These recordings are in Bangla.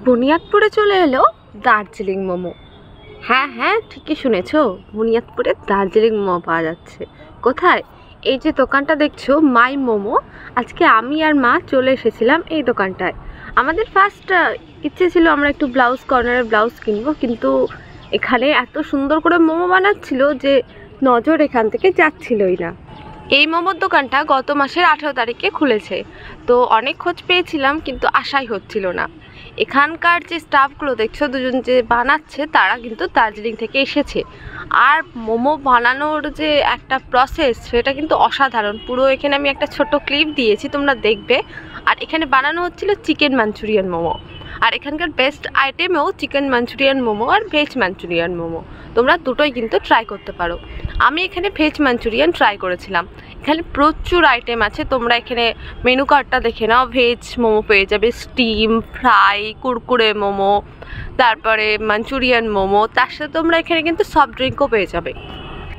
বুনিয়াদপুরে চলে এলো দার্জিলিং মোমো। হ্যাঁ হ্যাঁ, ঠিকই শুনেছো, বুনিয়াদপুরে দার্জিলিং মোমো পাওয়া যাচ্ছে। কোথায়? এই যে দোকানটা দেখছো, মাই মোমো। আজকে আমি আর মা চলে এসেছিলাম এই দোকানটায়। আমাদের ফার্স্ট ইচ্ছে ছিল আমরা একটু ব্লাউজ কর্নারের ব্লাউজ কিনবো, কিন্তু এখানে এত সুন্দর করে মোমো বানাচ্ছিল যে নজর এখান থেকে যাচ্ছিলই না। এই মোমোর দোকানটা গত মাসের 18 তারিখে খুলেছে, তো অনেক খোঁজ পেয়েছিলাম কিন্তু আশাই হচ্ছিল না। এখানকার যে স্টাফগুলো দেখছো, দুজন যে বানাচ্ছে তারা কিন্তু দার্জিলিং থেকে এসেছে। আর মোমো বানানোর যে একটা প্রসেস সেটা কিন্তু অসাধারণ। পুরো এখানে আমি একটা ছোট ক্লিপ দিয়েছি, তোমরা দেখবে। আর এখানে বানানো হচ্ছিল চিকেন মাঞ্চুরিয়ান মোমো। আর এখানকার বেস্ট আইটেমেও চিকেন মাঞ্চুরিয়ান মোমো আর ভেজ মাঞ্চুরিয়ান মোমো। তোমরা দুটোই কিন্তু ট্রাই করতে পারো। আমি এখানে ভেজ মাঞ্চুরিয়ান ট্রাই করেছিলাম। এখানে প্রচুর আইটেম আছে, তোমরা এখানে মেনু কার্ডটা দেখে নাও। ভেজ মোমো পেয়ে যাবে, স্টিম, ফ্রাই, কুরকুরে মোমো, তারপরে মাঞ্চুরিয়ান মোমো। তার সাথে তোমরা এখানে কিন্তু সফট ড্রিঙ্কও পেয়ে যাবে।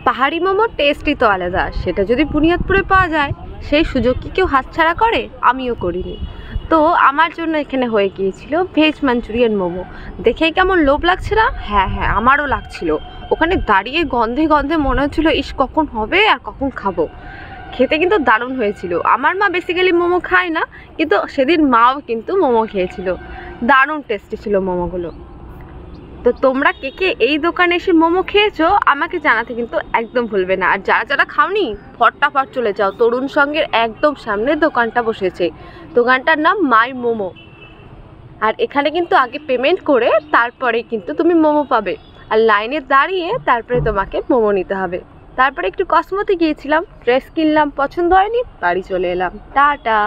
পাহাড়ি মোমোর টেস্টই তো আলাদা, সেটা যদি বুনিয়াদপুরে পাওয়া যায় সেই সুযোগ কি কেউ হাতছাড়া করে? আমিও করিনি। তো আমার জন্য এখানে হয়ে গিয়েছিল ভেজ মাঞ্চুরিয়ান মোমো। দেখেই কেমন লোভ লাগছে না? হ্যাঁ হ্যাঁ, আমারও লাগছিল। ওখানে দাঁড়িয়ে গন্ধে গন্ধে মনে হচ্ছিলো ইস কখন হবে আর কখন খাবো। খেতে কিন্তু দারুণ হয়েছিল। আমার মা বেসিক্যালি মোমো খায় না, কিন্তু সেদিন মাও কিন্তু মোমো খেয়েছিল। দারুণ টেস্টি ছিল মোমোগুলো। তো তোমরা কে কে এই দোকানে এসে মোমো খেয়েছো আমাকে জানাতে কিন্তু একদম ভুলবে না। আর যারা যারা খাওনি ফটাফট চলে যাও, তরুণ সঙ্গের একদম সামনে দোকানটা বসেছে। দোকানটার নাম মাই মোমো। আর এখানে কিন্তু আগে পেমেন্ট করে তারপরে কিন্তু তুমি মোমো পাবে। আর লাইনে দাঁড়িয়ে তারপরে তোমাকে মোমো নিতে হবে। তারপরে একটু কসমোতে গিয়েছিলাম, ড্রেস কিনলাম, পছন্দ হয়নি, বাড়ি চলে এলাম। টাটা।